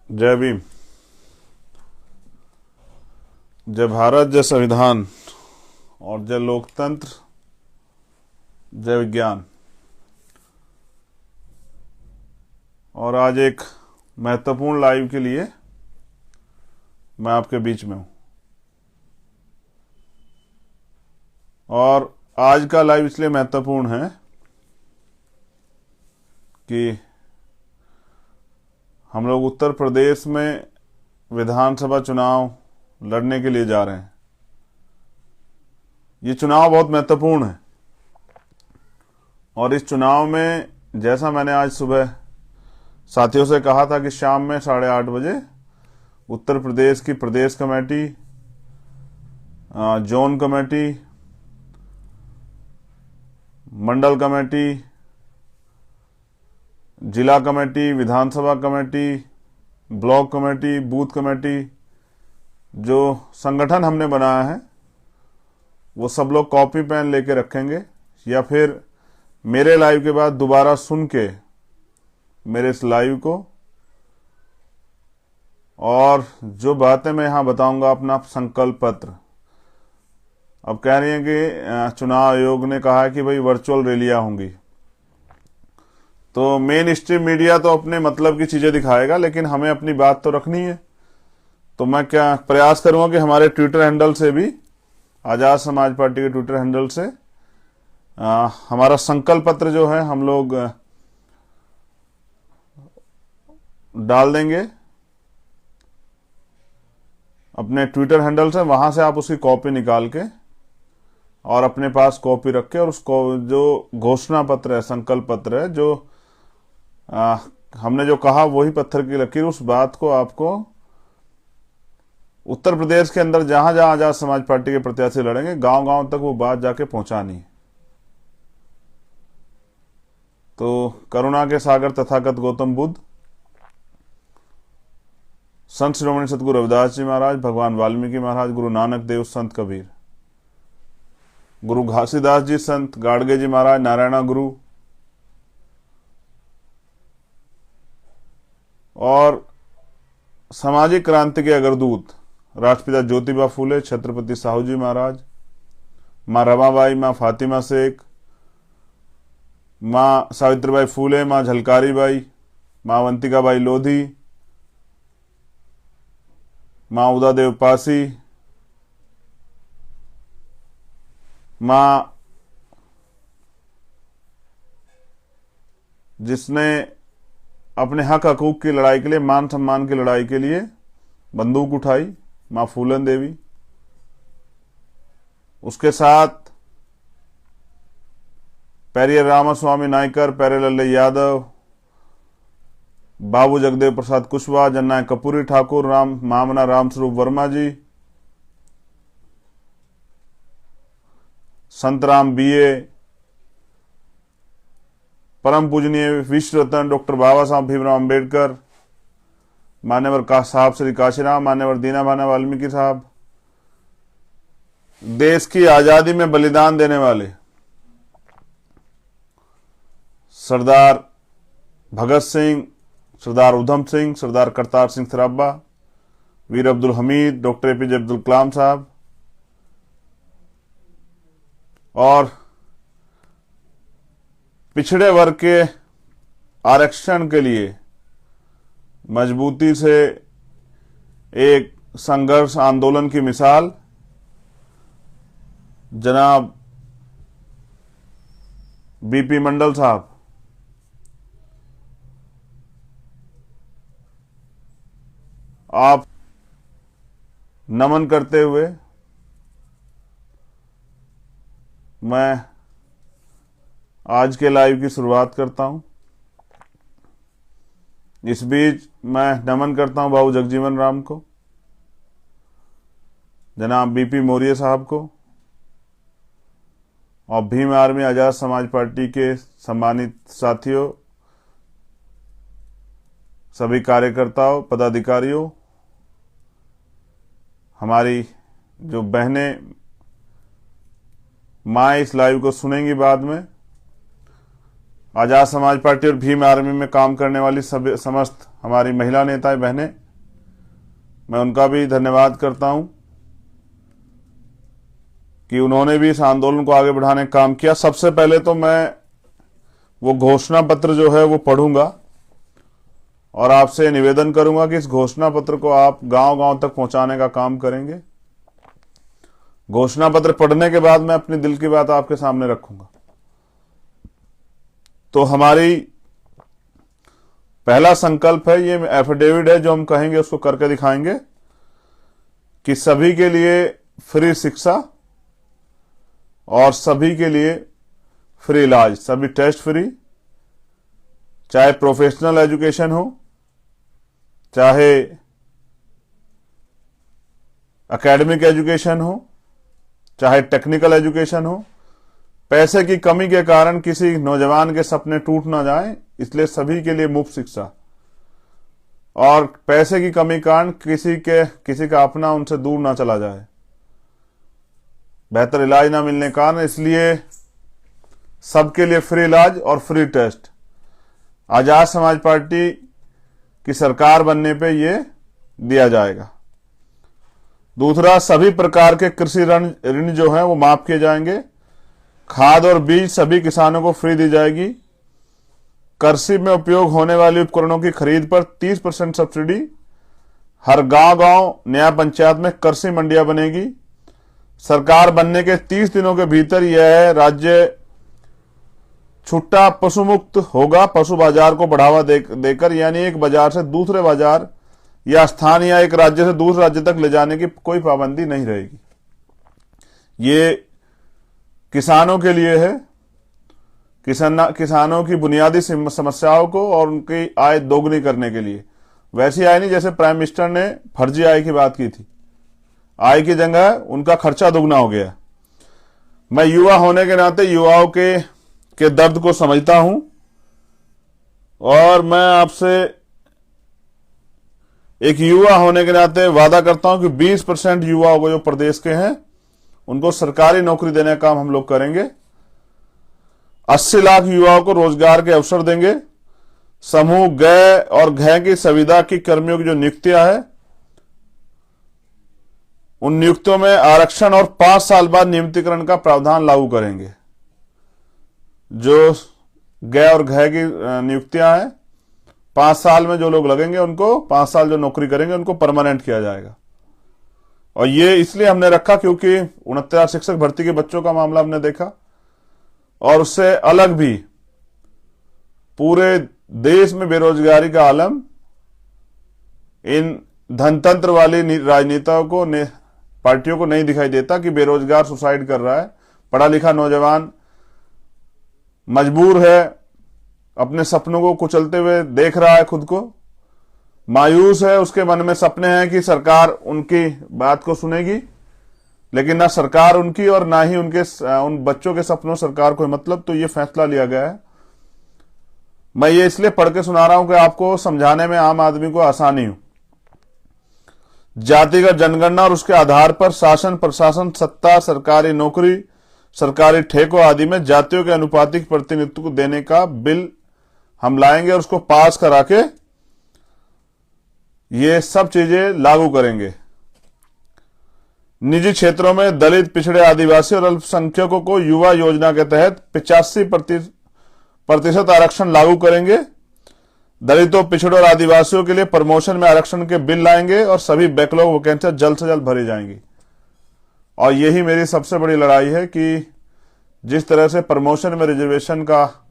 जय भीम। जय भारत, जय संविधान और जय लोकतंत्र, जय विज्ञान। और आज एक महत्वपूर्ण लाइव के लिए मैं आपके बीच में हूं। और आज का लाइव इसलिए महत्वपूर्ण है कि हम लोग उत्तर प्रदेश में विधानसभा चुनाव लड़ने के लिए जा रहे हैं। ये चुनाव बहुत महत्वपूर्ण है और इस चुनाव में, जैसा मैंने आज सुबह साथियों से कहा था कि शाम में 8:30 बजे उत्तर प्रदेश की प्रदेश कमेटी, जोन कमेटी, मंडल कमेटी, जिला कमेटी, विधानसभा committee, block committee, booth committee, जो संगठन हमने बनाया है वो सब लोग कॉपी पेन लेके रखेंगे या फिर मेरे लाइव के बाद दोबारा सुन के मेरे इस लाइव को, और जो बातें मैं यहां बताऊंगा अपना संकल्प पत्र। अब कह रही हैं कि चुनाव आयोग ने कहा है कि भाई वर्चुअल रैलियां होंगी, तो मेन स्ट्रीम मीडिया तो अपने मतलब की चीजें दिखाएगा, लेकिन हमें अपनी बात तो रखनी है। तो मैं क्या प्रयास करूंगा कि हमारे ट्विटर हैंडल से भी, आजाद समाज पार्टी के ट्विटर हैंडल से हमारा संकल्प पत्र जो है हम लोग डाल देंगे अपने ट्विटर हैंडल से। वहां से आप उसकी कॉपी निकाल के और अपने पास कॉपी रख के, और उसको जो घोषणा पत्र है, संकल्प पत्र है, जो हमने जो कहा वही पत्थर की लकीर, उस बात को आपको उत्तर प्रदेश के अंदर जहां जहां आजाद समाज पार्टी के प्रत्याशी लड़ेंगे, गांव गांव तक वो बात जाके पहुंचानी है। तो करुणा के सागर तथागत गौतम बुद्ध, संत श्रोमणी सतगुरु रविदास जी महाराज, भगवान वाल्मीकि महाराज, गुरु नानक देव, संत कबीर, गुरु घासीदास जी, संत गाड़गे जी महाराज, नारायणा गुरु, और सामाजिक क्रांति के अग्रदूत राष्ट्रपिता ज्योतिबा फूले, छत्रपति साहू जी महाराज, माँ रमाबाई, माँ फातिमा शेख, माँ सावित्रीबाई फूले, माँ झलकारी बाई, माँ अवंतिका बाई लोधी, माँ उदा देव पासी, माँ जिसने अपने हक हकूक की लड़ाई के लिए, मान सम्मान की लड़ाई के लिए बंदूक उठाई, मां फूलन देवी। उसके साथ पेरियर रामास्वामी नायकर, पेरेलल्ले यादव, बाबू जगदेव प्रसाद कुशवाहा, जननायक कपूरी ठाकुर, मामना रामस्वरूप वर्मा जी, संतराम बीए, परम पूजनीय विश्व रत्न डॉक्टर बाबा साहब भीमराव अंबेडकर, मान्यवर साहब श्री काशीराम, मान्यवर दीना भाना वाल्मीकि साहब, देश की आजादी में बलिदान देने वाले सरदार भगत सिंह, सरदार उधम सिंह, सरदार करतार सिंह सराभा, वीर अब्दुल हमीद, डॉक्टर एपीजे अब्दुल कलाम साहब, और पिछड़े वर्ग के आरक्षण के लिए मजबूती से एक संघर्ष आंदोलन की मिसाल जनाब बीपी मंडल साहब, आप नमन करते हुए मैं आज के लाइव की शुरुआत करता हूं। इस बीच मैं नमन करता हूं बाबू जगजीवन राम को, जनाब बीपी मौर्य साहब को, और भीम आर्मी आजाद समाज पार्टी के सम्मानित साथियों, सभी कार्यकर्ताओं, पदाधिकारियों, हमारी जो बहनें माँ इस लाइव को सुनेंगी बाद में, आजाद समाज पार्टी और भीम आर्मी में काम करने वाली समस्त हमारी महिला नेताएं बहनें, मैं उनका भी धन्यवाद करता हूं कि उन्होंने भी इस आंदोलन को आगे बढ़ाने का काम किया। सबसे पहले तो मैं वो घोषणा पत्र जो है वो पढ़ूंगा और आपसे निवेदन करूंगा कि इस घोषणा पत्र को आप गांव-गांव तक पहुंचाने का काम करेंगे। घोषणा पत्र पढ़ने के बाद मैं अपने दिल की बात आपके सामने रखूंगा। तो हमारी पहला संकल्प है, ये एफिडेविट है जो हम कहेंगे उसको करके दिखाएंगे कि सभी के लिए फ्री शिक्षा और सभी के लिए फ्री इलाज, सभी टेस्ट फ्री, चाहे प्रोफेशनल एजुकेशन हो, चाहे एकेडमिक एजुकेशन हो, चाहे टेक्निकल एजुकेशन हो। पैसे की कमी के कारण किसी नौजवान के सपने टूट ना जाएं, इसलिए सभी के लिए मुफ्त शिक्षा। और पैसे की कमी के कारण किसी का अपना उनसे दूर ना चला जाए, बेहतर इलाज ना मिलने के कारण, इसलिए सबके लिए फ्री इलाज और free test. Azad Samaj party की सरकार बनने पे ये दिया जाएगा। दूसरा, सभी प्रकार के कृषि ऋण जो है वो माफ किए जाएंगे। खाद और बीज सभी किसानों को फ्री दी जाएगी। कृषि में उपयोग होने वाले उपकरणों की खरीद पर 30% सब्सिडी। हर गांव-गांव न्याय पंचायत में कृषि मंडियां बनेगी। सरकार बनने के 30 दिनों के भीतर यह राज्य छुट्टा पशु मुक्त होगा। पशु बाजार को बढ़ावा देकर, यानी एक बाजार से दूसरे बाजार या स्थान या एक राज्य से दूसरे राज्य तक ले जाने की कोई पाबंदी नहीं रहेगी। ये किसानों के लिए है, किसानों की बुनियादी समस्याओं को और उनकी आय दोगुनी करने के लिए। वैसी आय नहीं जैसे प्राइम मिनिस्टर ने फर्जी आय की बात की थी। आय की जगह उनका खर्चा दोगुना हो गया। मैं युवा होने के नाते युवाओं के दर्द को समझता हूं और मैं आपसे एक युवा होने के नाते वादा करता हूं कि 20% युवाओं को जो प्रदेश के हैं उनको सरकारी नौकरी देने का काम हम लोग करेंगे। 80 लाख युवाओं को रोजगार के अवसर देंगे। समूह ग और घ की संविदा की कर्मियों की जो नियुक्तियां है, उन नियुक्तियों में आरक्षण और 5 साल बाद नियमितीकरण का प्रावधान लागू करेंगे। जो ग और घ की नियुक्तियां हैं, 5 साल में जो लोग लगेंगे उनको 5 साल जो नौकरी करेंगे उनको परमानेंट किया जाएगा। और ये इसलिए हमने रखा क्योंकि 69 शिक्षक भर्ती के बच्चों का मामला हमने देखा और उससे अलग भी पूरे देश में बेरोजगारी का आलम इन धनतंत्र वाली राजनेताओं को पार्टियों को नहीं दिखाई देता कि बेरोजगार सुसाइड कर रहा है। पढ़ा लिखा नौजवान मजबूर है, अपने सपनों को कुचलते हुए देख रहा है, खुद को मायूस है, उसके मन में सपने हैं कि सरकार उनकी बात को सुनेगी, लेकिन ना सरकार उनकी और ना ही उन बच्चों के सपनों सरकार को मतलब। तो ये फैसला लिया गया है। मैं ये इसलिए पढ़ के सुना रहा हूं कि आपको समझाने में आम आदमी को आसानी हो। जातिगत जनगणना और उसके आधार पर शासन, प्रशासन, सत्ता, सरकारी नौकरी, सरकारी ठेकों आदि में जातियों के अनुपातिक प्रतिनिधित्व को देने का बिल हम लाएंगे और उसको पास करा के ये सब चीजें लागू करेंगे। निजी क्षेत्रों में दलित, पिछड़े, आदिवासी और अल्पसंख्यकों को युवा योजना के तहत 85% आरक्षण लागू करेंगे। दलितों, पिछड़ों और आदिवासियों के लिए प्रमोशन में आरक्षण के बिल लाएंगे और सभी बैकलॉग वैकेंसी जल्द से जल्द भरी जाएंगी। और यही मेरी सबसे बड़ी लड़ाई है कि जिस तरह से प्रमोशन में रिजर्वेशन का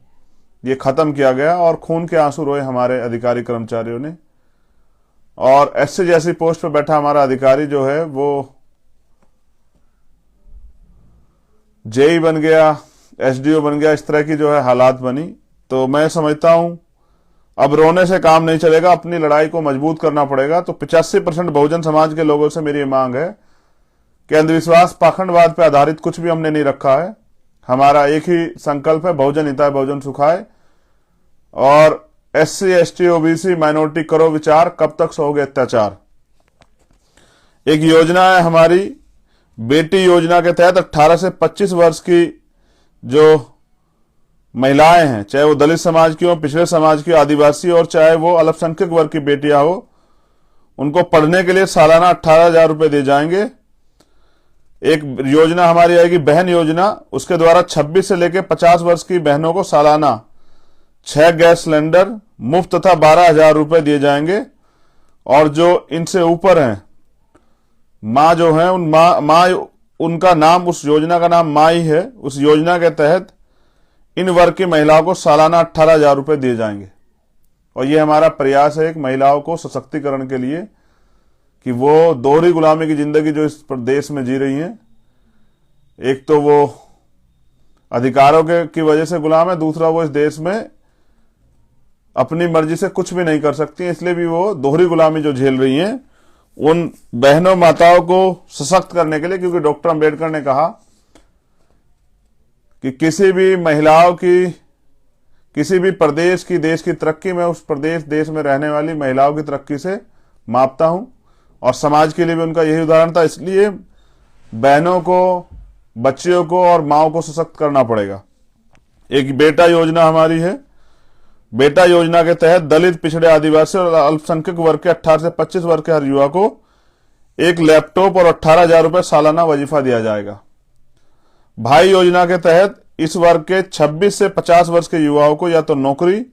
ये खत्म किया गया और खून के आंसू रोए हमारे अधिकारी कर्मचारियों ने, और एससी जैसी पोस्ट पर बैठा हमारा अधिकारी जो है वो जेई बन गया, एसडीओ बन गया, इस तरह की जो है हालात बनी। तो मैं समझता हूं अब रोने से काम नहीं चलेगा, अपनी लड़ाई को मजबूत करना पड़ेगा। तो 85% बहुजन समाज के लोगों से मेरी मांग है कि अंधविश्वास, पाखंडवाद पर आधारित कुछ भी हमने नहीं रखा है। हमारा एक ही संकल्प है, बहुजन हिताय बहुजन सुखाय। और एससी, एसटी, ओबीसी, माइनॉरिटी करो विचार, कब तक सहोगे अत्याचार। एक योजना है हमारी बेटी योजना के तहत 18 से 25 वर्ष की जो महिलाएं हैं, चाहे वो दलित समाज की हो, पिछड़े समाज की, आदिवासी, और चाहे वो अल्पसंख्यक वर्ग की बेटियां हो, उनको पढ़ने के लिए सालाना 18,000 रुपए दिए जाएंगे। एक योजना हमारी आएगी बहन योजना, उसके द्वारा 26 से लेकर 50 वर्ष की बहनों को सालाना 6 गैस सिलेंडर मुफ्त तथा 12,000 रुपए दिए जाएंगे। और जो इनसे ऊपर हैं, माँ जो है, उन माँ उनका नाम, उस योजना का नाम माँ ही है। उस योजना के तहत इन वर्ग की महिलाओं को सालाना 18,000 रुपए दिए जाएंगे। और ये हमारा प्रयास है एक महिलाओं को सशक्तिकरण के लिए, कि वो दोहरी गुलामी की जिंदगी जो इस देश में जी रही हैं, एक तो वो अधिकारों की वजह से गुलाम है, दूसरा वो इस देश में अपनी मर्जी से कुछ भी नहीं कर सकती, इसलिए भी वो दोहरी गुलामी जो झेल रही हैं, उन बहनों माताओं को सशक्त करने के लिए, क्योंकि डॉक्टर अंबेडकर ने कहा कि किसी भी महिलाओं की, किसी भी प्रदेश की, देश की तरक्की में उस प्रदेश देश में रहने वाली महिलाओं की तरक्की से मापता हूं। और समाज के लिए भी उनका यही उदाहरण था। इसलिए बहनों को, बच्चियों को और माओं को सशक्त करना पड़ेगा। एक बेटा योजना हमारी है। बेटा योजना के तहत दलित, पिछड़े, आदिवासी और अल्पसंख्यक वर्ग के 18 से 25 वर्ग के हर युवा को एक लैपटॉप और 18,000 रुपए सालाना वजीफा दिया जाएगा। भाई योजना के तहत इस वर्ग के 26 से 50 वर्ष के युवाओं को या तो नौकरी,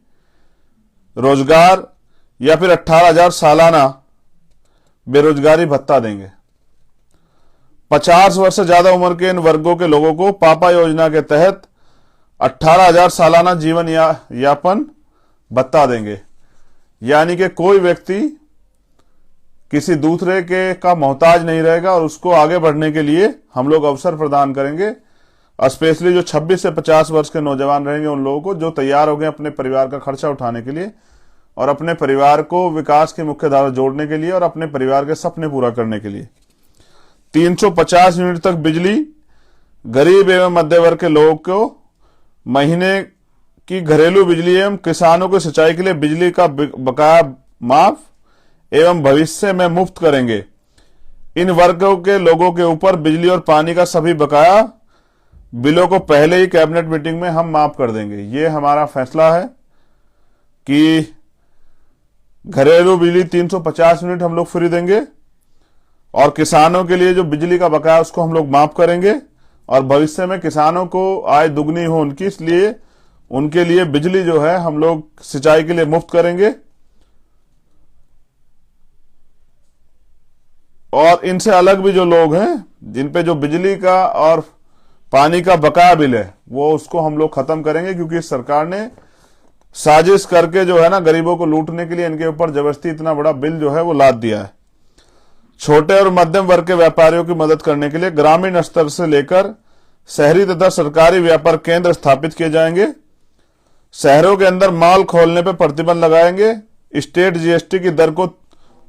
रोजगार या फिर 18,000 सालाना बेरोजगारी भत्ता देंगे। 50 वर्ष से ज्यादा उम्र के इन वर्गों के लोगों को पापा योजना के तहत 18,000 सालाना जीवन यापन भत्ता देंगे। यानी कि कोई व्यक्ति किसी दूसरे के का मोहताज नहीं रहेगा और उसको आगे बढ़ने के लिए हम लोग अवसर प्रदान करेंगे। स्पेशली जो 26 से 50 वर्ष के नौजवान रहेंगे, उन लोगों को जो तैयार हो गए अपने परिवार का खर्चा उठाने के लिए और अपने परिवार को विकास की मुख्य धारा जोड़ने के लिए और अपने परिवार के सपने पूरा करने के लिए। 350 यूनिट तक बिजली गरीब एवं मध्य वर्ग के लोगों को महीने की घरेलू बिजली एवं किसानों को सिंचाई के लिए बिजली का बकाया माफ एवं भविष्य में मुफ्त करेंगे। इन वर्गों के लोगों के ऊपर बिजली और पानी का सभी बकाया बिलों को पहले ही कैबिनेट मीटिंग में हम माफ कर देंगे। ये हमारा फैसला है कि घरेलू बिजली 350 यूनिट हम लोग फ्री देंगे और किसानों के लिए जो बिजली का बकाया उसको हम लोग माफ करेंगे और भविष्य में किसानों को आय दुगनी हो उनकी, इसलिए उनके लिए बिजली जो है हम लोग सिंचाई के लिए मुफ्त करेंगे। और इनसे अलग भी जो लोग हैं जिन पे जो बिजली का और पानी का बकाया बिल है वो उसको हम लोग खत्म करेंगे, क्योंकि सरकार ने साजिश करके जो है ना गरीबों को लूटने के लिए इनके ऊपर जबरदस्ती इतना बड़ा बिल जो है वो लाद दिया है। छोटे और मध्यम वर्ग के व्यापारियों की मदद करने के लिए ग्रामीण स्तर से लेकर शहरी तथा सरकारी व्यापार केंद्र स्थापित किए जाएंगे। शहरों के अंदर मॉल खोलने पर प्रतिबंध लगाएंगे। स्टेट जीएसटी की दर को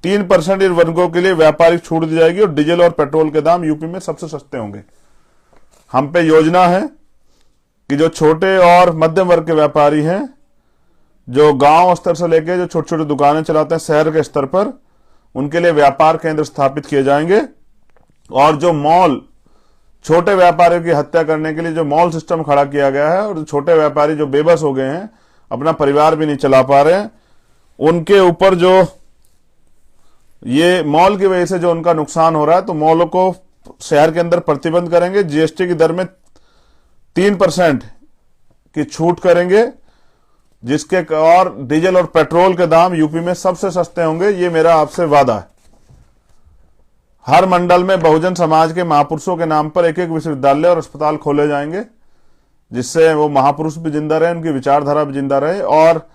3% इन वर्गों के लिए व्यापारिक छूट दी जाएगी और डीजल और पेट्रोल के दाम यूपी में सबसे सस्ते होंगे। हम पे योजना है कि जो छोटे और मध्यम वर्ग के व्यापारी हैं, जो गांव स्तर से लेकर जो छोटी छोटी दुकानें चलाते हैं शहर के स्तर पर, उनके लिए व्यापार केंद्र स्थापित किए जाएंगे। और जो मॉल, छोटे व्यापारियों की हत्या करने के लिए जो मॉल सिस्टम खड़ा किया गया है और छोटे व्यापारी जो बेबस हो गए हैं, अपना परिवार भी नहीं चला पा रहे हैं, उनके ऊपर जो ये मॉल की वजह से जो उनका नुकसान हो रहा है, तो मॉलों को शहर के अंदर प्रतिबंध करेंगे। जीएसटी की दर में 3% की छूट करेंगे, जिसके और डीजल और पेट्रोल के दाम यूपी में सबसे सस्ते होंगे। ये मेरा आपसे वादा है। हर मंडल में बहुजन समाज के महापुरुषों के नाम पर एक एक विश्वविद्यालय और अस्पताल खोले जाएंगे, जिससे वो महापुरुष भी जिंदा रहे, उनकी विचारधारा भी जिंदा रहे और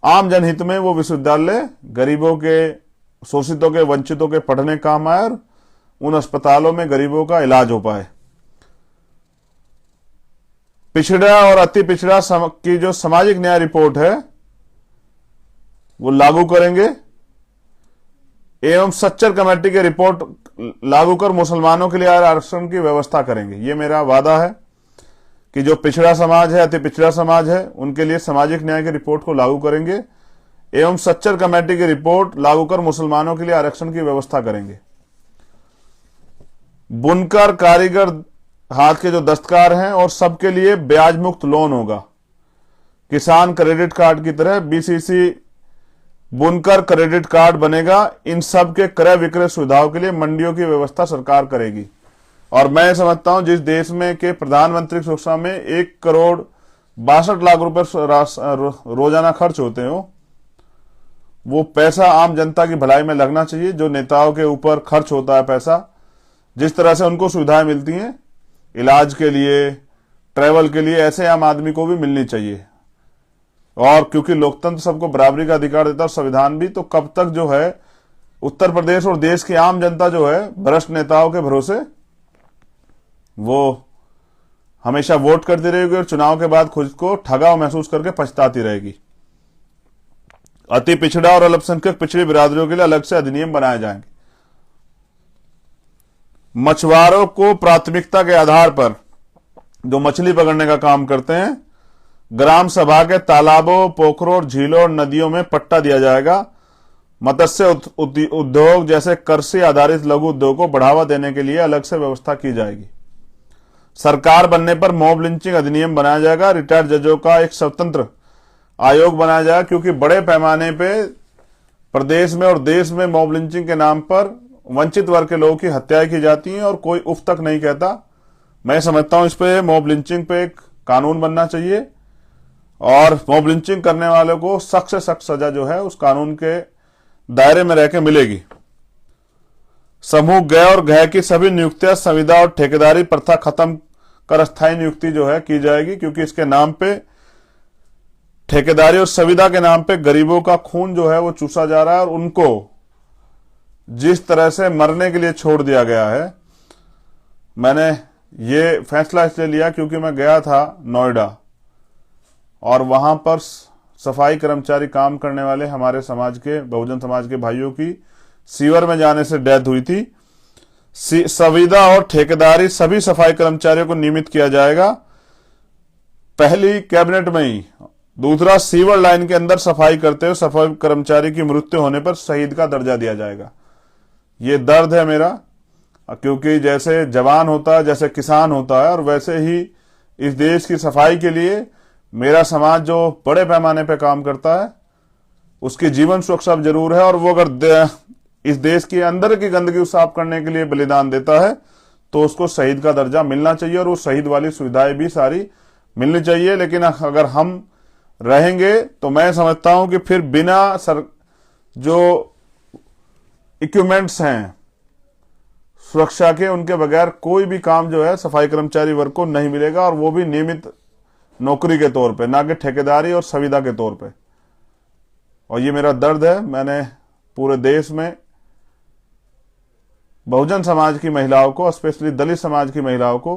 आम जनहित में वो विश्वविद्यालय गरीबों के, शोषितों के, वंचितों के पढ़ने काम आए और उन अस्पतालों में गरीबों का इलाज हो पाए। पिछड़ा और अति पिछड़ा की जो सामाजिक न्याय रिपोर्ट है वो लागू करेंगे एवं सच्चर कमेटी की रिपोर्ट लागू कर मुसलमानों के लिए आरक्षण की व्यवस्था करेंगे। ये मेरा वादा है कि जो पिछड़ा समाज है, अति पिछड़ा समाज है, उनके लिए सामाजिक न्याय की रिपोर्ट को लागू करेंगे एवं सच्चर कमेटी की रिपोर्ट लागू कर मुसलमानों के लिए आरक्षण की व्यवस्था करेंगे। बुनकर, कारीगर, हाथ के जो दस्तकार हैं और सबके लिए ब्याज मुक्त लोन होगा। किसान क्रेडिट कार्ड की तरह बीसीसी बुनकर क्रेडिट कार्ड बनेगा। इन सब के क्रय विक्रय सुविधाओं के लिए मंडियों की व्यवस्था सरकार करेगी। और मैं समझता हूं जिस देश में के प्रधानमंत्री सुरक्षा में 1,62,00,000 रुपए रोजाना खर्च होते हो, वो पैसा आम जनता की भलाई में लगना चाहिए। जो नेताओं के ऊपर खर्च होता है पैसा, जिस तरह से उनको सुविधाएं मिलती हैं इलाज के लिए, ट्रैवल के लिए, ऐसे आम आदमी को भी मिलनी चाहिए। और क्योंकि लोकतंत्र सबको बराबरी का अधिकार देता है और संविधान भी, तो कब तक जो है उत्तर प्रदेश और देश की आम जनता जो है भ्रष्ट नेताओं के भरोसे वो हमेशा वोट करती रहेगी और चुनाव के बाद खुद को ठगा महसूस करके पछताती रहेगी। अति पिछड़ा और अल्पसंख्यक पिछड़ी बिरादरियों के लिए अलग से अधिनियम बनाए जाएंगे। मछुआरों को प्राथमिकता के आधार पर जो मछली पकड़ने का काम करते हैं, ग्राम सभा के तालाबों, पोखरों, झीलों और नदियों में पट्टा दिया जाएगा। मत्स्य उद्योग जैसे कृषि आधारित लघु उद्योग को बढ़ावा देने के लिए अलग से व्यवस्था की जाएगी। सरकार बनने पर मॉब लिंचिंग अधिनियम बनाया जाएगा। रिटायर्ड जजों का एक स्वतंत्र आयोग बनाया जाएगा, क्योंकि बड़े पैमाने पे प्रदेश में और देश में मॉब लिंचिंग के नाम पर वंचित वर्ग के लोगों की हत्याएं की जाती हैं और कोई उफ तक नहीं कहता। मैं समझता हूं इस पे मॉब लिंचिंग पे एक कानून बनना चाहिए और मॉब लिंचिंग करने वालों को सख्त से सख्त सजा जो है उस कानून के दायरे में रहकर मिलेगी। समूह ग और घ की सभी नियुक्तियां संविदा और ठेकेदारी प्रथा खत्म कर अस्थायी नियुक्ति जो है की जाएगी, क्योंकि इसके नाम पे ठेकेदारी और संविदा के नाम पे गरीबों का खून जो है वो चूसा जा रहा है और उनको जिस तरह से मरने के लिए छोड़ दिया गया है। मैंने ये फैसला इसलिए लिया क्योंकि मैं गया था नोएडा और वहां पर सफाई कर्मचारी काम करने वाले हमारे समाज के, बहुजन समाज के भाइयों की सीवर में जाने से डेथ हुई थी। संविदा और ठेकेदारी सभी सफाई कर्मचारियों को नियमित किया जाएगा, पहली कैबिनेट में ही। दूसरा, सीवर लाइन के अंदर सफाई करते हुए सफाई कर्मचारी की मृत्यु होने पर शहीद का दर्जा दिया जाएगा। ये दर्द है मेरा, क्योंकि जैसे जवान होता है, जैसे किसान होता है, और वैसे ही इस देश की सफाई के लिए मेरा समाज जो बड़े पैमाने पे काम करता है उसकी जीवन सुरक्षा जरूर है। और वो अगर इस देश के अंदर की गंदगी साफ करने के लिए बलिदान देता है तो उसको शहीद का दर्जा मिलना चाहिए और वो शहीद वाली सुविधाएं भी सारी मिलनी चाहिए। लेकिन अगर हम रहेंगे तो मैं समझता हूं कि फिर बिना जो इक्विपमेंट्स हैं सुरक्षा के, उनके बगैर कोई भी काम जो है सफाई कर्मचारी वर्ग को नहीं मिलेगा, और वो भी नियमित नौकरी के तौर पे, ना कि ठेकेदारी और संविदा के तौर पे। और ये मेरा दर्द है। मैंने पूरे देश में बहुजन समाज की महिलाओं को, स्पेशली दलित समाज की महिलाओं को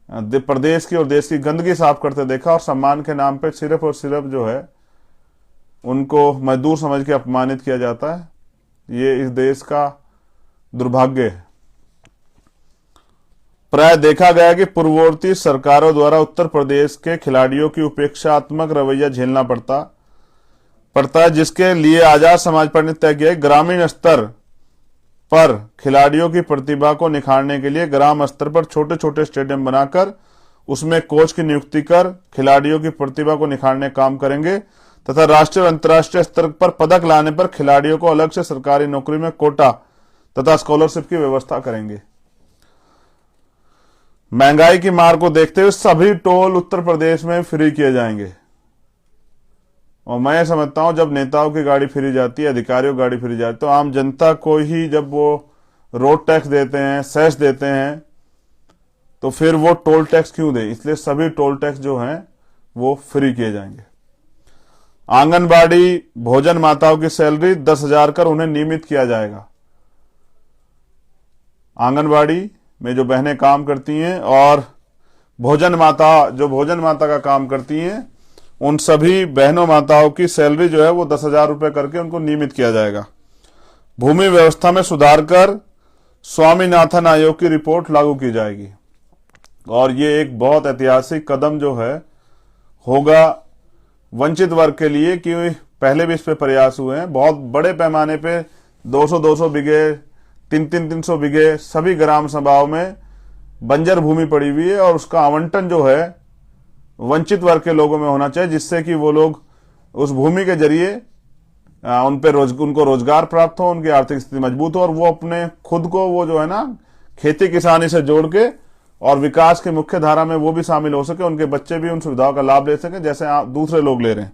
प्रदेश की और देश की गंदगी साफ करते देखा, और सम्मान के नाम पे सिर्फ और सिर्फ जो है उनको मजदूर समझ के अपमानित किया जाता है। ये इस देश का दुर्भाग्य है। प्राय देखा गया कि पूर्ववर्ती सरकारों द्वारा उत्तर प्रदेश के खिलाड़ियों की उपेक्षात्मक रवैया झेलना पड़ता है, जिसके लिए आजाद समाज पार्टी ने तय किया। ग्रामीण स्तर पर खिलाड़ियों की प्रतिभा को निखारने के लिए ग्राम स्तर पर छोटे छोटे स्टेडियम बनाकर उसमें कोच की नियुक्ति कर खिलाड़ियों की प्रतिभा को निखारने का काम करेंगे, तथा राष्ट्रीय और अंतर्राष्ट्रीय स्तर पर पदक लाने पर खिलाड़ियों को अलग से सरकारी नौकरी में कोटा तथा स्कॉलरशिप की व्यवस्था करेंगे। महंगाई की मार को देखते हुए सभी टोल उत्तर प्रदेश में फ्री किए जाएंगे। और मैं समझता हूं जब नेताओं की गाड़ी फ्री जाती है, अधिकारियों की गाड़ी फ्री जाती है, तो आम जनता को ही जब वो रोड टैक्स देते हैं, सेस देते हैं, तो फिर वो टोल टैक्स क्यों दे। इसलिए सभी टोल टैक्स जो हैं वो फ्री किए जाएंगे। आंगनबाड़ी भोजन माताओं की सैलरी 10,000 कर उन्हें नियमित किया जाएगा। आंगनबाड़ी में जो बहनें काम करती हैं और भोजन माता का काम करती हैं, उन सभी बहनों माताओं की सैलरी जो है वो 10,000 रुपए करके उनको नियमित किया जाएगा। भूमि व्यवस्था में सुधार कर स्वामीनाथन आयोग की रिपोर्ट लागू की जाएगी। और ये एक बहुत ऐतिहासिक कदम जो है होगा वंचित वर्ग के लिए, कि पहले भी इस पे प्रयास हुए हैं। बहुत बड़े पैमाने पे 200-200 बीघे, 300 बीघे सभी ग्राम सभाओं में बंजर भूमि पड़ी हुई है, और उसका आवंटन जो है वंचित वर्ग के लोगों में होना चाहिए, जिससे कि वो लोग उस भूमि के जरिए उनको रोजगार प्राप्त हो, उनकी आर्थिक स्थिति मजबूत हो और वो अपने खुद को वो जो है ना खेती किसानी से जोड़ के और विकास की मुख्य धारा में वो भी शामिल हो सके, उनके बच्चे भी उन सुविधाओं का लाभ ले सके जैसे दूसरे लोग ले रहे हैं।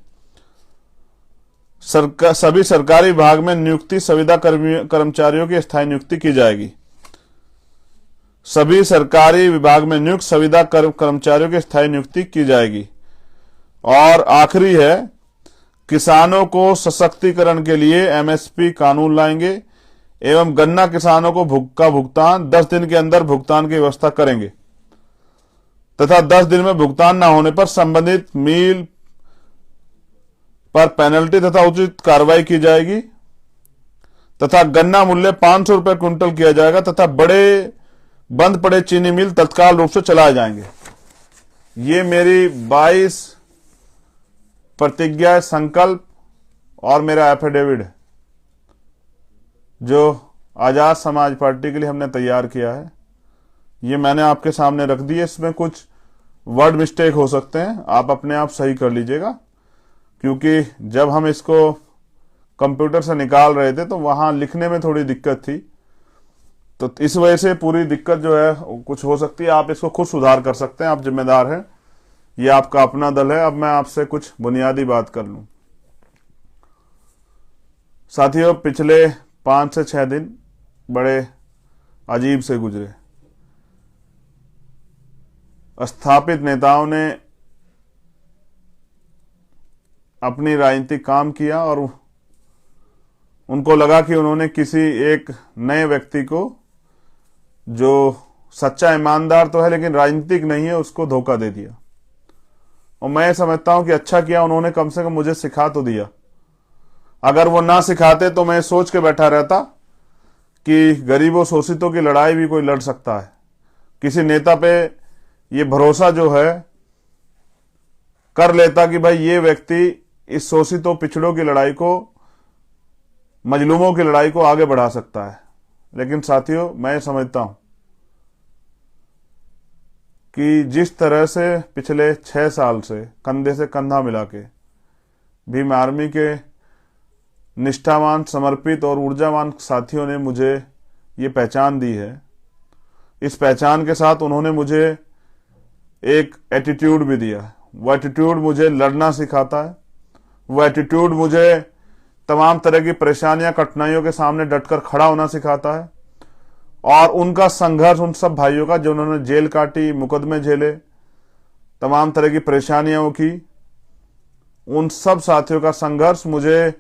सभी सरकारी विभाग में नियुक्ति संविदा कर्मचारियों की स्थायी नियुक्ति की जाएगी। सभी सरकारी विभाग में नियुक्त संविदा कर्मचारियों की स्थायी नियुक्ति की जाएगी। और आखिरी है, किसानों को सशक्तिकरण के लिए एमएसपी कानून लाएंगे एवं गन्ना किसानों को भुगतान 10 दिन के अंदर भुगतान की व्यवस्था करेंगे तथा 10 दिन में भुगतान न होने पर संबंधित मिल पर पेनल्टी तथा उचित कार्रवाई की जाएगी तथा गन्ना मूल्य 500 रुपए क्विंटल किया जाएगा तथा बंद पड़े चीनी मिल तत्काल रूप से चलाए जाएंगे। ये मेरी 22 प्रतिज्ञा, संकल्प और मेरा एफिडेविट है जो आजाद समाज पार्टी के लिए हमने तैयार किया है। ये मैंने आपके सामने रख दिए। इसमें कुछ वर्ड मिस्टेक हो सकते हैं, आप अपने आप सही कर लीजिएगा, क्योंकि जब हम इसको कंप्यूटर से निकाल रहे थे तो वहां लिखने में थोड़ी दिक्कत थी, तो इस वजह से पूरी दिक्कत जो है कुछ हो सकती है। आप इसको खुद सुधार कर सकते हैं, आप जिम्मेदार हैं, ये आपका अपना दल है। अब मैं आपसे कुछ बुनियादी बात कर लूं। साथियों, पिछले 5 से 6 दिन बड़े अजीब से गुजरे। स्थापित नेताओं ने अपनी राजनीतिक काम किया और उनको लगा कि उन्होंने किसी एक नए व्यक्ति को, जो सच्चा ईमानदार तो है लेकिन राजनीतिक नहीं है, उसको धोखा दे दिया। और मैं समझता हूं कि अच्छा किया उन्होंने, कम से कम मुझे सिखा तो दिया। अगर वो ना सिखाते तो मैं सोच के बैठा रहता कि गरीबों शोषितों की लड़ाई भी कोई लड़ सकता है। किसी नेता पे ये भरोसा जो है कर लेता कि भाई ये व्यक्ति इस शोषितों पिछड़ों की लड़ाई को, मजलूमों की लड़ाई को आगे बढ़ा सकता है। लेकिन साथियों, मैं समझता हूं कि जिस तरह से पिछले 6 साल से कंधे से कंधा मिला के भीम आर्मी के निष्ठावान, समर्पित और ऊर्जावान साथियों ने मुझे ये पहचान दी है, इस पहचान के साथ उन्होंने मुझे एक एटीट्यूड भी दिया। वो एटीट्यूड मुझे लड़ना सिखाता है, वो एटीट्यूड मुझे तमाम तरह की परेशानियां, कठिनाइयों के सामने डटकर खड़ा होना सिखाता है। और उनका संघर्ष, उन सब भाइयों का जो उन्होंने जेल काटी, मुकदमे झेले, तमाम तरह की परेशानियों की, उन सब साथियों का संघर्ष मुझे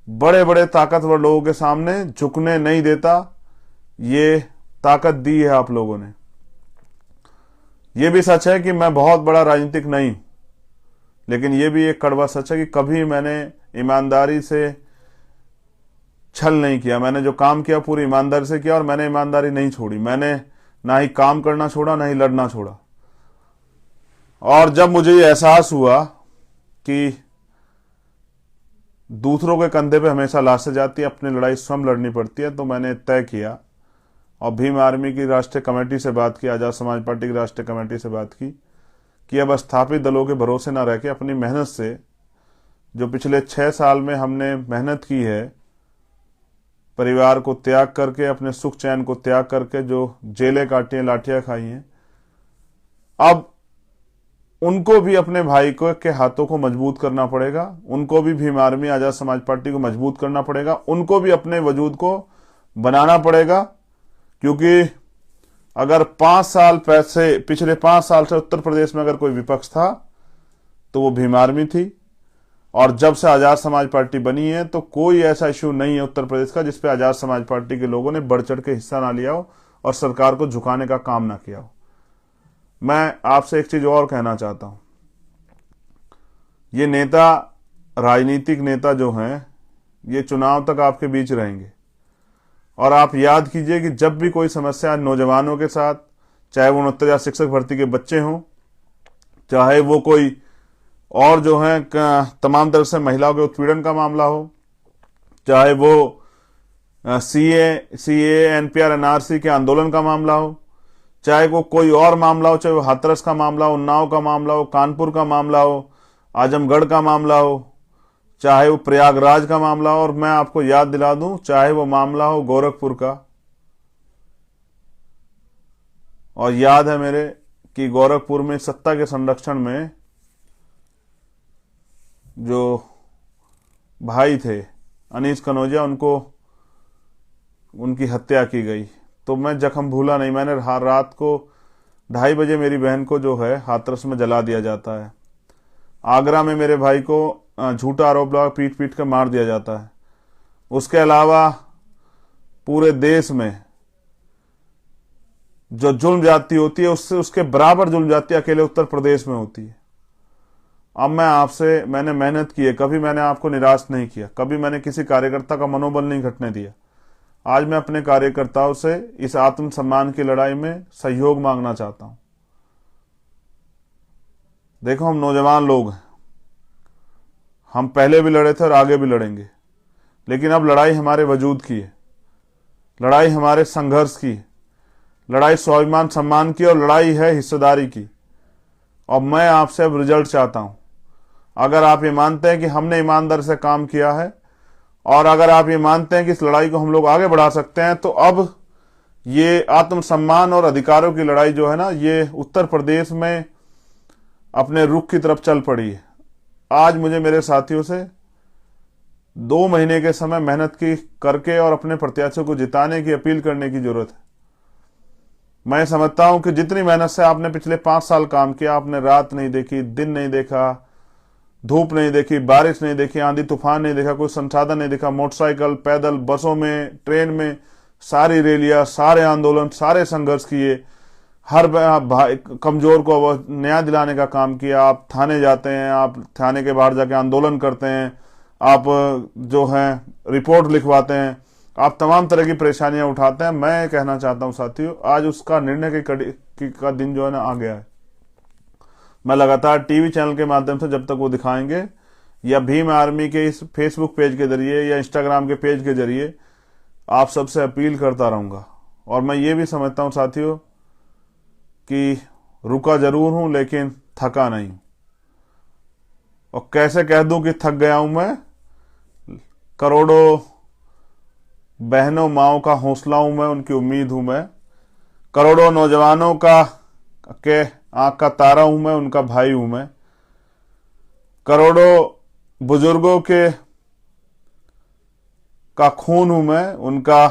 बड़े बड़े ताकतवर लोगों के सामने झुकने नहीं देता। ये ताकत दी है आप लोगों ने। ये भी सच है कि मैं बहुत बड़ा राजनीतिक नहीं, लेकिन ये भी एक कड़वा सच है कि कभी मैंने ईमानदारी से छल नहीं किया। मैंने जो काम किया पूरी ईमानदारी से किया और मैंने ईमानदारी नहीं छोड़ी। मैंने ना ही काम करना छोड़ा, ना ही लड़ना छोड़ा। और जब मुझे ये एहसास हुआ कि दूसरों के कंधे पे हमेशा लाशें जाती है, अपनी लड़ाई स्वयं लड़नी पड़ती है, तो मैंने तय किया और भीम आर्मी की राष्ट्रीय कमेटी से बात की, आजाद समाज पार्टी की राष्ट्रीय कमेटी से बात की कि अब स्थापित दलों के भरोसे ना रह के अपनी मेहनत से, जो पिछले 6 साल में हमने मेहनत की है, परिवार को त्याग करके, अपने सुख चैन को त्याग करके जो जेलें काटी हैं, लाठियां खाई हैं, अब उनको भी अपने भाई को के हाथों को मजबूत करना पड़ेगा। उनको भी भीम आर्मी, आजाद समाज पार्टी को मजबूत करना पड़ेगा। उनको भी अपने वजूद को बनाना पड़ेगा, क्योंकि अगर 5 साल पिछले 5 साल से उत्तर प्रदेश में अगर कोई विपक्ष था तो वो भीम आर्मी थी। और जब से आजाद समाज पार्टी बनी है तो कोई ऐसा इश्यू नहीं है उत्तर प्रदेश का जिसपे आजाद समाज पार्टी के लोगों ने बढ़ चढ़ के हिस्सा ना लिया हो और सरकार को झुकाने का काम ना किया हो। मैं आपसे एक चीज और कहना चाहता हूं, ये नेता, राजनीतिक नेता जो हैं, ये चुनाव तक आपके बीच रहेंगे। और आप याद कीजिए कि जब भी कोई समस्या नौजवानों के साथ, चाहे वो 69,000 शिक्षक भर्ती के बच्चे हों, चाहे वो कोई और जो है तमाम तरह से महिलाओं के उत्पीड़न का मामला हो, चाहे वो सीए, एनपीआर, एनआरसी के आंदोलन का मामला हो, चाहे वो कोई और मामला हो, चाहे वो हाथरस का मामला हो, उन्नाव का मामला हो, कानपुर का मामला हो, आजमगढ़ का मामला हो, चाहे वो प्रयागराज का मामला हो, और मैं आपको याद दिला दूं, चाहे वो मामला हो गोरखपुर का। और याद है मेरे कि गोरखपुर में सत्ता के संरक्षण में जो भाई थे अनीस कनौजिया, उनको उनकी हत्या की गई। तो मैं जख्म भूला नहीं। मैंने रात को 2:30 बजे मेरी बहन को जो है हाथरस में जला दिया जाता है। आगरा में मेरे भाई को झूठा आरोप लगा पीट पीट कर मार दिया जाता है। उसके अलावा पूरे देश में जो जुल्म जाती होती है, उससे उसके बराबर जुल्म जाती अकेले उत्तर प्रदेश में होती है। अब मैंने मेहनत की है, कभी मैंने आपको निराश नहीं किया, कभी मैंने किसी कार्यकर्ता का मनोबल नहीं घटने दिया। आज मैं अपने कार्यकर्ताओं से इस आत्मसम्मान की लड़ाई में सहयोग मांगना चाहता हूं। देखो, हम नौजवान लोग हैं, हम पहले भी लड़े थे और आगे भी लड़ेंगे, लेकिन अब लड़ाई हमारे वजूद की है, लड़ाई हमारे संघर्ष की है, लड़ाई स्वाभिमान सम्मान की, और लड़ाई है हिस्सेदारी की। और मैं आपसे अब रिजल्ट चाहता हूं। अगर आप ये मानते हैं कि हमने ईमानदारी से काम किया है, और अगर आप ये मानते हैं कि इस लड़ाई को हम लोग आगे बढ़ा सकते हैं, तो अब ये आत्मसम्मान और अधिकारों की लड़ाई जो है ना, ये उत्तर प्रदेश में अपने रुख की तरफ चल पड़ी है। आज मुझे मेरे साथियों से 2 महीने के समय मेहनत की करके और अपने प्रत्याशियों को जिताने की अपील करने की जरूरत है। मैं समझता हूं कि जितनी मेहनत से आपने पिछले 5 साल काम किया, आपने रात नहीं देखी, दिन नहीं देखा, धूप नहीं देखी, बारिश नहीं देखी, आंधी तूफान नहीं देखा, कोई संसाधन नहीं देखा, मोटरसाइकिल, पैदल, बसों में, ट्रेन में, सारी रैलियां, सारे आंदोलन, सारे संघर्ष किए, हर कमजोर को न्याय दिलाने का काम किया। आप थाने जाते हैं, आप थाने के बाहर जाके आंदोलन करते हैं, आप जो है रिपोर्ट लिखवाते हैं, आप तमाम तरह की परेशानियां उठाते हैं। मैं कहना चाहता हूं साथियों, आज उसका निर्णय का दिन जो है ना आ गया है। मैं लगातार टीवी चैनल के माध्यम से, जब तक वो दिखाएंगे, या भीम आर्मी के इस फेसबुक पेज के जरिए या इंस्टाग्राम के पेज के जरिए आप सबसे अपील करता रहूंगा। और मैं ये भी समझता हूं साथियों कि रुका जरूर हूं, लेकिन थका नहीं हूं। और कैसे कह दूं कि थक गया हूं मैं? करोड़ों बहनों माओं का हौसला हूं मैं, उनकी उम्मीद हूं मैं। करोड़ों नौजवानों के आंख का तारा हूं मैं, उनका भाई हूं मैं। करोड़ों बुजुर्गों का खून हूं मैं, उनका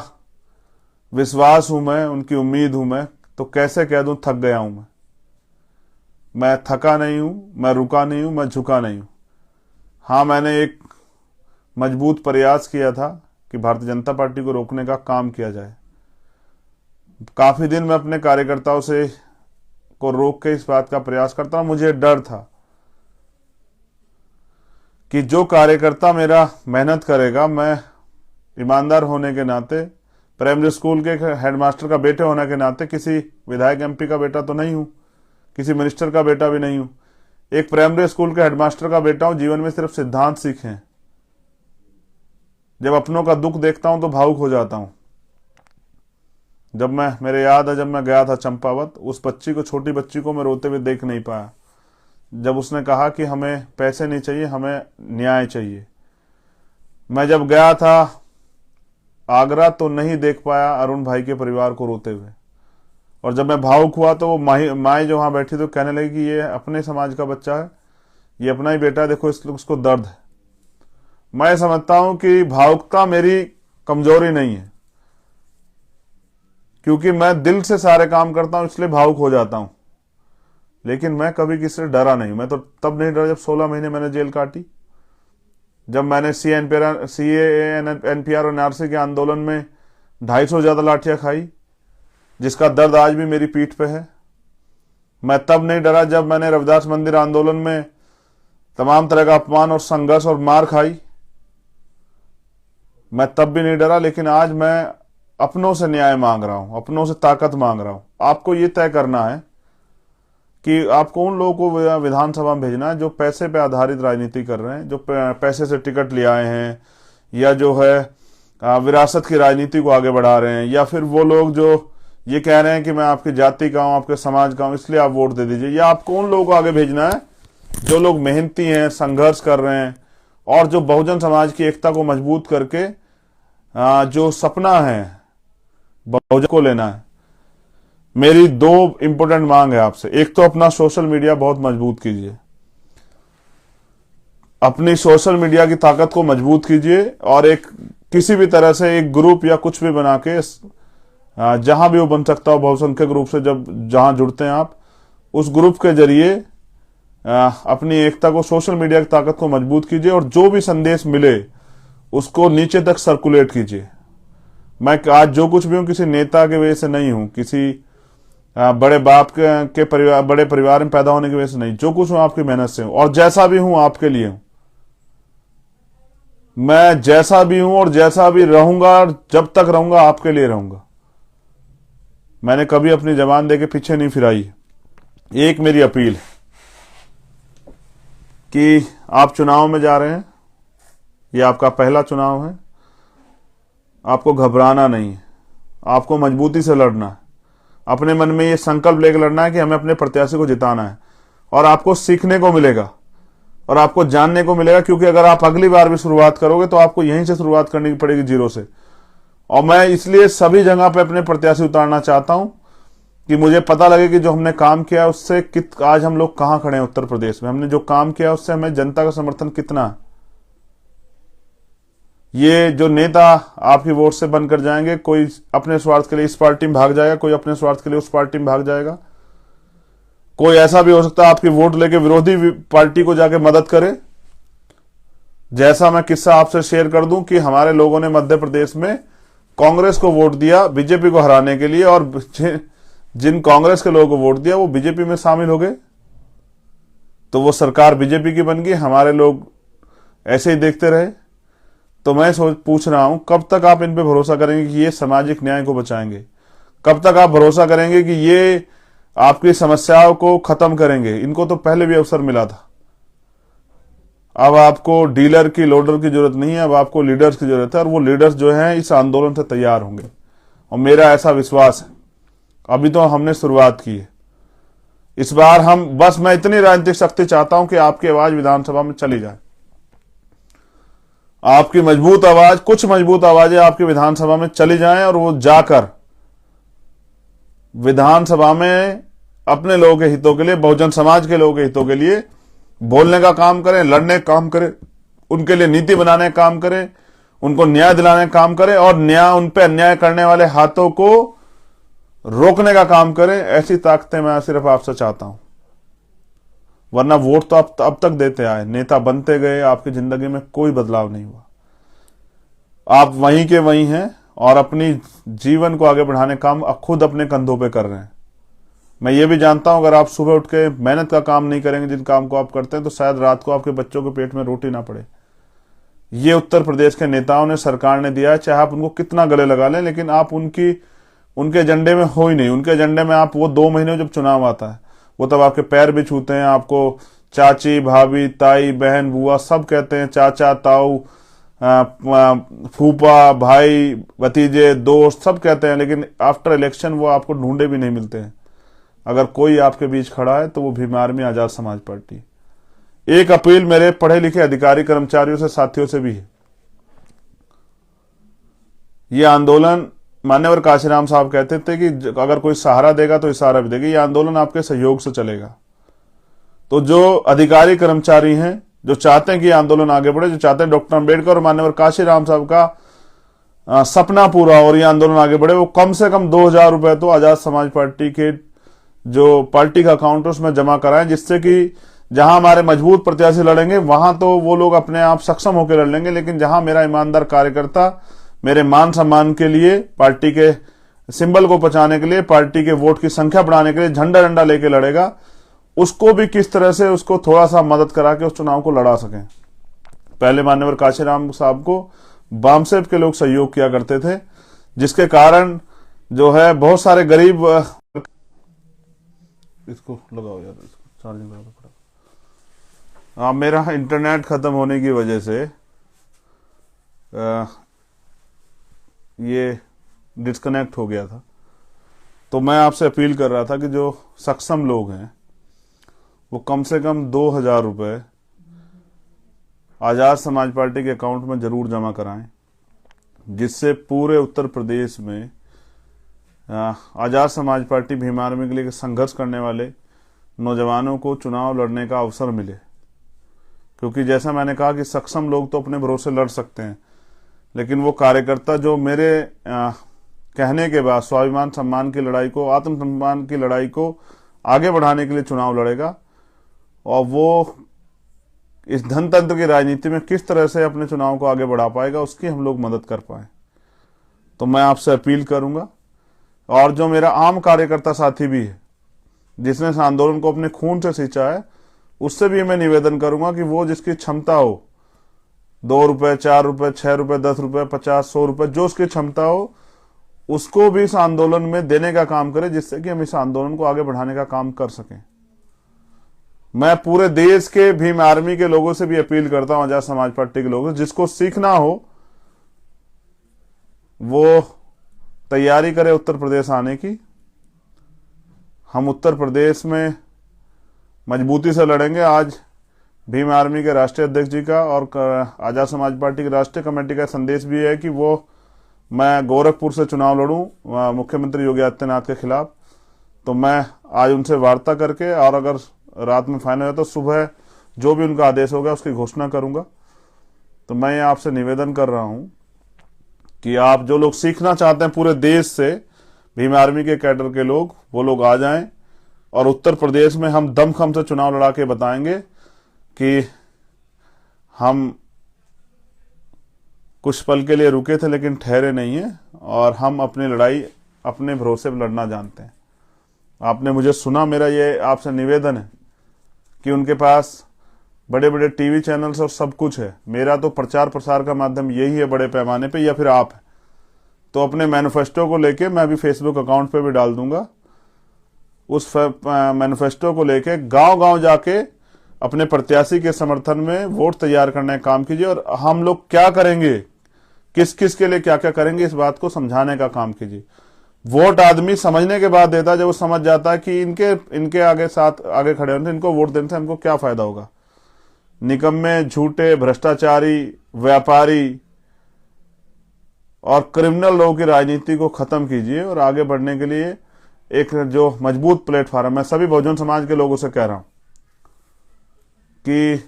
विश्वास हूं मैं, उनकी उम्मीद हूं मैं। तो कैसे कह दूं थक गया हूं मैं थका नहीं हूं, मैं रुका नहीं हूं, मैं झुका नहीं हूं। हाँ, मैंने एक मजबूत प्रयास किया था कि भारतीय जनता पार्टी को रोकने का काम किया जाए। काफी दिन मैं अपने कार्यकर्ताओं से को रोक के इस बात का प्रयास करता हूं। मुझे डर था कि जो कार्यकर्ता मेरा मेहनत करेगा, मैं ईमानदार होने के नाते, प्राइमरी स्कूल के हेडमास्टर का बेटे होने के नाते, किसी विधायक एमपी का बेटा तो नहीं हूं, किसी मिनिस्टर का बेटा भी नहीं हूं, एक प्राइमरी स्कूल के हेडमास्टर का बेटा हूं। जीवन में सिर्फ सिद्धांत सीखे हैं। जब अपनों का दुख देखता हूं तो भावुक हो जाता हूं। मेरे याद है, जब मैं गया था चंपावत, उस बच्ची को, छोटी बच्ची को मैं रोते हुए देख नहीं पाया, जब उसने कहा कि हमें पैसे नहीं चाहिए, हमें न्याय चाहिए। मैं जब गया था आगरा तो नहीं देख पाया अरुण भाई के परिवार को रोते हुए। और जब मैं भावुक हुआ तो वो माए जो वहां बैठी तो कहने लगी कि ये अपने समाज का बच्चा है, ये अपना ही बेटा है, देखो उसको दर्द है। मैं समझता हूं कि भावुकता मेरी कमजोरी नहीं है, क्योंकि मैं दिल से सारे काम करता हूं, इसलिए भावुक हो जाता हूं। लेकिन मैं कभी किसी से डरा नहीं। मैं तो तब नहीं डरा जब 16 महीने मैंने जेल काटी, जब मैंने एनपीआर और एनआरसी के आंदोलन में 250 ज्यादा लाठियां खाई, जिसका दर्द आज भी मेरी पीठ पे है। मैं तब नहीं डरा जब मैंने रविदास मंदिर आंदोलन में तमाम तरह का अपमान और संघर्ष और मार खाई, मैं तब भी नहीं डरा। लेकिन आज मैं अपनों से न्याय मांग रहा हूं, अपनों से ताकत मांग रहा हूं। आपको ये तय करना है कि आपको उन लोगों को विधानसभा में भेजना है जो पैसे पे आधारित राजनीति कर रहे हैं, जो पैसे से टिकट ले आए हैं, या जो है विरासत की राजनीति को आगे बढ़ा रहे हैं, या फिर वो लोग जो ये कह रहे हैं कि मैं आपकी जाति का हूं, आपके समाज का हूं, इसलिए आप वोट दे दीजिए। या आपको उन लोगों को आगे भेजना है जो लोग मेहनती हैं, संघर्ष कर रहे हैं और जो बहुजन समाज की एकता को मजबूत करके जो सपना है बहुजन को लेना है। मेरी 2 इंपॉर्टेंट मांग है आपसे। एक तो अपना सोशल मीडिया बहुत मजबूत कीजिए, अपनी सोशल मीडिया की ताकत को मजबूत कीजिए और एक किसी भी तरह से एक ग्रुप या कुछ भी बना के जहां भी वो बन सकता हो, बहुसंख्यक रूप से जहां जुड़ते हैं आप, उस ग्रुप के जरिए अपनी एकता को, सोशल मीडिया की ताकत को मजबूत कीजिए और जो भी संदेश मिले उसको नीचे तक सर्कुलेट कीजिए। मैं आज जो कुछ भी हूं किसी नेता के वजह से नहीं हूं, किसी बड़े बाप के परिवार, बड़े परिवार में पैदा होने की वजह से नहीं। जो कुछ हूं आपकी मेहनत से हूं और जैसा भी हूं आपके लिए हूं। मैं जैसा भी हूं और जैसा भी रहूंगा, जब तक रहूंगा आपके लिए रहूंगा। मैंने कभी अपनी जबान दे के पीछे नहीं फिराई। एक मेरी अपील है कि आप चुनाव में जा रहे हैं, ये आपका पहला चुनाव है, आपको घबराना नहीं है, आपको मजबूती से लड़ना है। अपने मन में ये संकल्प लेकर लड़ना है कि हमें अपने प्रत्याशी को जिताना है और आपको सीखने को मिलेगा और आपको जानने को मिलेगा, क्योंकि अगर आप अगली बार भी शुरुआत करोगे तो आपको यहीं से शुरुआत करनी पड़ेगी, जीरो से। और मैं इसलिए सभी जगह पे अपने प्रत्याशी उतारना चाहता हूं कि मुझे पता लगे कि जो हमने काम किया उससे आज हम लोग कहां खड़े हैं। उत्तर प्रदेश में हमने जो काम किया उससे हमें जनता का समर्थन कितना है। ये जो नेता आपकी वोट से बनकर जाएंगे, कोई अपने स्वार्थ के लिए इस पार्टी में भाग जाएगा, कोई अपने स्वार्थ के लिए उस पार्टी में भाग जाएगा, कोई ऐसा भी हो सकता है आपकी वोट लेके विरोधी पार्टी को जाके मदद करे। जैसा मैं किस्सा आपसे शेयर कर दूं कि हमारे लोगों ने मध्य प्रदेश में कांग्रेस को वोट दिया बीजेपी को हराने के लिए, और जिन कांग्रेस के लोगों को वोट दिया वो बीजेपी में शामिल हो गए, तो वो सरकार बीजेपी की बन गई, हमारे लोग ऐसे ही देखते रहे। तो मैं पूछ रहा हूं, कब तक आप इन पे भरोसा करेंगे कि ये सामाजिक न्याय को बचाएंगे? कब तक आप भरोसा करेंगे कि ये आपकी समस्याओं को खत्म करेंगे? इनको तो पहले भी अवसर मिला था। अब आपको डीलर की, लोडर की जरूरत नहीं है, अब आपको लीडर्स की जरूरत है, और वो लीडर्स जो हैं इस आंदोलन से तैयार होंगे, और मेरा ऐसा विश्वास है। अभी तो हमने शुरुआत की है। इस बार हम बस, मैं इतनी राजनीतिक शक्ति चाहता हूं कि आपकी आवाज विधानसभा में चली जाए। आपकी मजबूत आवाज, कुछ मजबूत आवाजें आपकी विधानसभा में चली जाएं और वो जाकर विधानसभा में अपने लोगों के हितों के लिए, बहुजन समाज के लोगों के हितों के लिए बोलने का काम करें, लड़ने का काम करें, उनके लिए नीति बनाने का काम करें, उनको न्याय दिलाने का काम करें और उन पे अन्याय करने वाले हाथों को रोकने का काम करें। ऐसी ताकतें मैं सिर्फ आपसे चाहता हूं। वरना वोट तो आप अब तक देते आए, नेता बनते गए, आपकी जिंदगी में कोई बदलाव नहीं हुआ। आप वहीं के वहीं हैं और अपनी जीवन को आगे बढ़ाने का काम खुद अपने कंधों पे कर रहे हैं। मैं ये भी जानता हूं, अगर आप सुबह उठ के मेहनत का काम नहीं करेंगे, जिन काम को आप करते हैं, तो शायद रात को आपके बच्चों के पेट में रोटी ना पड़े। ये उत्तर प्रदेश के नेताओं ने, सरकार ने दिया है, चाहे आप उनको कितना गले लगा लें, लेकिन आप उनके एजेंडे में हो ही नहीं। उनके एजेंडे में आप, वो 2 महीने जब चुनाव आता है, वो तब आपके पैर भी छूते हैं, आपको चाची, भाभी, ताई, बहन, बुआ सब कहते हैं, चाचा, ताऊ, फूफा, भाई, भतीजे, दोस्त सब कहते हैं, लेकिन आफ्टर इलेक्शन वो आपको ढूंढे भी नहीं मिलते हैं। अगर कोई आपके बीच खड़ा है तो वो भीम आर्मी, आजाद समाज पार्टी। एक अपील मेरे पढ़े लिखे अधिकारी, कर्मचारियों से, साथियों से भी है। ये आंदोलन, मान्यवर काशीराम साहब कहते थे कि अगर कोई सहारा देगा तो इशारा भी देगा। ये आंदोलन आपके सहयोग से चलेगा। तो जो अधिकारी कर्मचारी हैं, जो चाहते हैं कि आंदोलन आगे बढ़े, जो चाहते हैं डॉक्टर अंबेडकर और मान्यवर काशीराम साहब का सपना पूरा और ये आंदोलन आगे बढ़े, वो कम से कम 2000 रुपए तो आजाद समाज पार्टी के जो पार्टी का अकाउंट है उसमें जमा कराएं, जिससे कि जहां हमारे मजबूत प्रत्याशी लड़ेंगे वहां तो वो लोग अपने आप सक्षम होकर लड़ लेंगे, लेकिन जहां मेरा ईमानदार कार्यकर्ता मेरे मान सम्मान के लिए, पार्टी के सिंबल को बचाने के लिए, पार्टी के वोट की संख्या बढ़ाने के लिए झंडा डंडा लेके लड़ेगा, उसको भी किस तरह से उसको थोड़ा सा मदद करा के उस चुनाव को लड़ा सकें। पहले मान्यवर काशीराम साहब को बामसेब के लोग सहयोग किया करते थे, जिसके कारण जो है बहुत सारे गरीब, इसको लगाओ यार, इसको चार्जिंग लगा पड़ा। हाँ, मेरा इंटरनेट खत्म होने की वजह से ये डिस्कनेक्ट हो गया था। तो मैं आपसे अपील कर रहा था कि जो सक्षम लोग हैं वो कम से कम 2,000 रुपये आज़ाद समाज पार्टी के अकाउंट में जरूर जमा कराएं, जिससे पूरे उत्तर प्रदेश में आज़ाद समाज पार्टी भीम आर्मी के लिए संघर्ष करने वाले नौजवानों को चुनाव लड़ने का अवसर मिले। क्योंकि जैसा मैंने कहा कि सक्षम लोग तो अपने भरोसे लड़ सकते हैं, लेकिन वो कार्यकर्ता जो मेरे कहने के बाद स्वाभिमान सम्मान की लड़ाई को, आत्मसम्मान की लड़ाई को आगे बढ़ाने के लिए चुनाव लड़ेगा, और वो इस धनतंत्र की राजनीति में किस तरह से अपने चुनाव को आगे बढ़ा पाएगा, उसकी हम लोग मदद कर पाए। तो मैं आपसे अपील करूंगा, और जो मेरा आम कार्यकर्ता साथी भी है जिसने इस आंदोलन को अपने खून से सींचा है, उससे भी मैं निवेदन करूंगा कि वो जिसकी क्षमता हो, 2 रुपए, 4 रुपए, 6 रुपए, 10 रुपए, 50, 100 रुपए, जो उसकी क्षमता हो, उसको भी इस आंदोलन में देने का काम करे, जिससे कि हम इस आंदोलन को आगे बढ़ाने का काम कर सकें। मैं पूरे देश के भीम आर्मी के लोगों से भी अपील करता हूं, आजाद समाज पार्टी के लोगों से, जिसको सीखना हो वो तैयारी करे उत्तर प्रदेश आने की। हम उत्तर प्रदेश में मजबूती से लड़ेंगे। आज भीम आर्मी के राष्ट्रीय अध्यक्ष जी का और आजाद समाज पार्टी की राष्ट्रीय कमेटी का संदेश भी है कि वो मैं गोरखपुर से चुनाव लड़ूं मुख्यमंत्री योगी आदित्यनाथ के खिलाफ। तो मैं आज उनसे वार्ता करके, और अगर रात में फाइनल है तो सुबह जो भी उनका आदेश होगा उसकी घोषणा करूंगा। तो मैं आपसे निवेदन कर रहा हूं कि आप जो लोग सीखना चाहते हैं पूरे देश से, भीम आर्मी के कैडर के लोग, वो लोग आ जाएं, और उत्तर प्रदेश में हम दमखम से चुनाव लड़ा के बताएंगे कि हम कुछ पल के लिए रुके थे लेकिन ठहरे नहीं हैं, और हम अपनी लड़ाई अपने भरोसे पर लड़ना जानते हैं। आपने मुझे सुना, मेरा ये आपसे निवेदन है कि उनके पास बड़े बड़े टीवी चैनल्स और सब कुछ है, मेरा तो प्रचार प्रसार का माध्यम यही है बड़े पैमाने पे, या फिर आप है। तो अपने मैनिफेस्टो को लेके मैं भी फेसबुक अकाउंट पे भी डाल दूंगा, उस मैनिफेस्टो को लेके गांव गांव जाके अपने प्रत्याशी के समर्थन में वोट तैयार करने का काम कीजिए, और हम लोग क्या करेंगे, किस किस के लिए क्या क्या करेंगे, इस बात को समझाने का काम कीजिए। वोट आदमी समझने के बाद देता है, जब वो समझ जाता है कि इनके आगे खड़े होने से, इनको वोट देने से हमको क्या फायदा होगा। निकम्मे, झूठे, भ्रष्टाचारी, व्यापारी और क्रिमिनल लोगों की राजनीति को खत्म कीजिए, और आगे बढ़ने के लिए एक जो मजबूत प्लेटफॉर्म, मैं सभी बहुजन समाज के लोगों से कह रहा हूं कि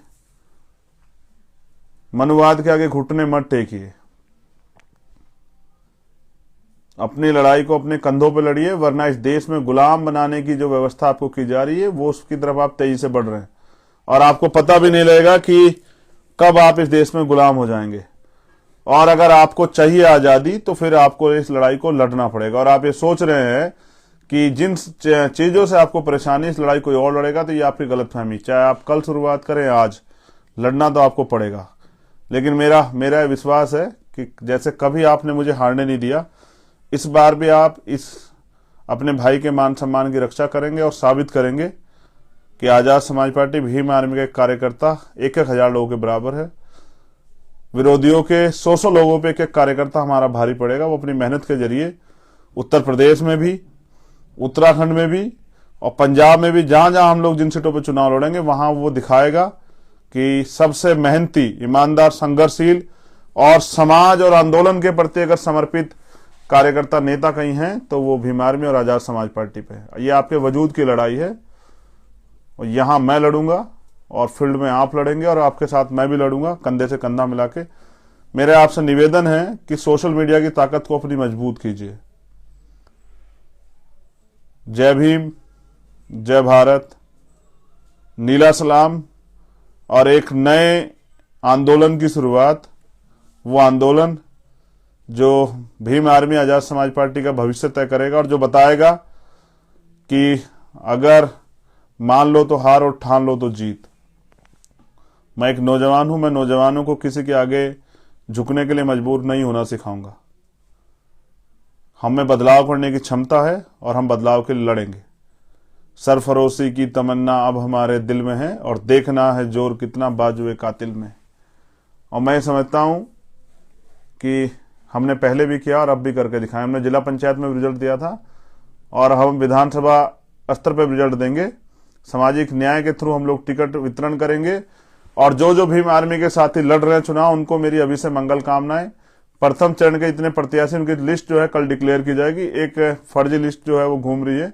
मनुवाद के आगे घुटने मत टेकिए, अपनी लड़ाई को अपने कंधों पर लड़िए, वरना इस देश में गुलाम बनाने की जो व्यवस्था आपको की जा रही है, वो उसकी तरफ आप तेजी से बढ़ रहे हैं, और आपको पता भी नहीं लगेगा कि कब आप इस देश में गुलाम हो जाएंगे। और अगर आपको चाहिए आजादी, तो फिर आपको इस लड़ाई को लड़ना पड़ेगा। और आप ये सोच रहे हैं कि जिन चीजों से आपको परेशानी, इस लड़ाई कोई और लड़ेगा, तो ये आपकी गलतफहमी। चाहे आप कल शुरुआत करें, आज लड़ना तो आपको पड़ेगा। लेकिन मेरा विश्वास है कि जैसे कभी आपने मुझे हारने नहीं दिया, इस बार भी आप इस अपने भाई के मान सम्मान की रक्षा करेंगे और साबित करेंगे कि आजाद समाज पार्टी भीम आर्मी के कार्यकर्ता 1,000 लोगों के बराबर है। विरोधियों के 100 लोगों पे एक कार्यकर्ता हमारा भारी पड़ेगा। वो अपनी मेहनत के जरिए उत्तर प्रदेश में भी, उत्तराखंड में भी और पंजाब में भी, जहां जहां हम लोग जिन सीटों पर चुनाव लड़ेंगे, वहां वो दिखाएगा कि सबसे मेहनती, ईमानदार, संघर्षशील और समाज और आंदोलन के प्रति अगर समर्पित कार्यकर्ता नेता कहीं हैं तो वो भीम आर्मी और आजाद समाज पार्टी पे है। ये आपके वजूद की लड़ाई है, और यहां मैं लड़ूंगा और फील्ड में आप लड़ेंगे, और आपके साथ मैं भी लड़ूंगा कंधे से कंधा मिला के। मेरा आपसे निवेदन है कि सोशल मीडिया की ताकत को अपनी मजबूत कीजिए। जय भीम, जय भारत, नीला सलाम, और एक नए आंदोलन की शुरुआत, वो आंदोलन जो भीम आर्मी आजाद समाज पार्टी का भविष्य तय करेगा, और जो बताएगा कि अगर मान लो तो हार और ठान लो तो जीत। मैं एक नौजवान हूं, मैं नौजवानों को किसी के आगे झुकने के लिए मजबूर नहीं होना सिखाऊंगा। हमें बदलाव करने की क्षमता है और हम बदलाव के लिए लड़ेंगे। सरफरोशी की तमन्ना अब हमारे दिल में है, और देखना है जोर कितना बाजुए कातिल में। और मैं समझता हूं कि हमने पहले भी किया और अब भी करके दिखाया। हमने जिला पंचायत में रिजल्ट दिया था, और हम विधानसभा स्तर पर रिजल्ट देंगे। सामाजिक न्याय के थ्रू हम लोग टिकट वितरण करेंगे और जो जो भीम आर्मी के साथी लड़ रहे हैं चुनाव, उनको मेरी अभी से मंगल कामनाएं। प्रथम चरण के जितने प्रत्याशी, उनकी लिस्ट जो है कल डिक्लेयर की जाएगी। एक फर्जी लिस्ट जो है वो घूम रही है।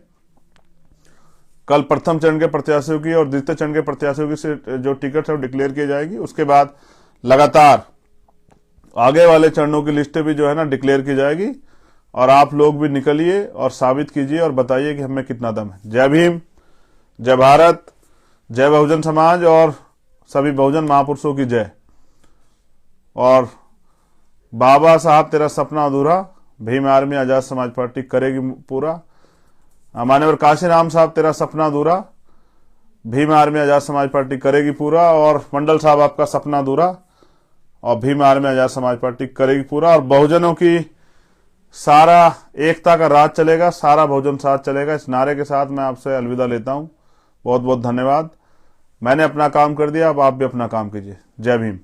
कल प्रथम चरण के प्रत्याशियों की और द्वितीय चरण के प्रत्याशियों की से जो टिकट है वो डिक्लेयर की जाएगी। उसके बाद लगातार आगे वाले चरणों की लिस्टें भी जो है ना डिक्लेयर की जाएगी और आप लोग भी निकलिए और साबित कीजिए और बताइए कि हमें कितना दम है। जय भीम, जय भारत, जय बहुजन समाज और सभी बहुजन महापुरुषों की जय। और बाबा साहब तेरा सपना अधूरा, भीम आर्मी आजाद समाज पार्टी करेगी पूरा। मान्यवर काशीराम साहब तेरा सपना अधूरा, भीम आर्मी आजाद समाज पार्टी करेगी पूरा। और मंडल साहब आपका सपना अधूरा और भीम आर्मी आजाद समाज पार्टी करेगी पूरा। और बहुजनों की सारा एकता का राज चलेगा, सारा बहुजन साथ चलेगा। इस नारे के साथ मैं आपसे अलविदा लेता हूं। बहुत बहुत धन्यवाद। मैंने अपना काम कर दिया, अब आप भी अपना काम कीजिए। जय भीम।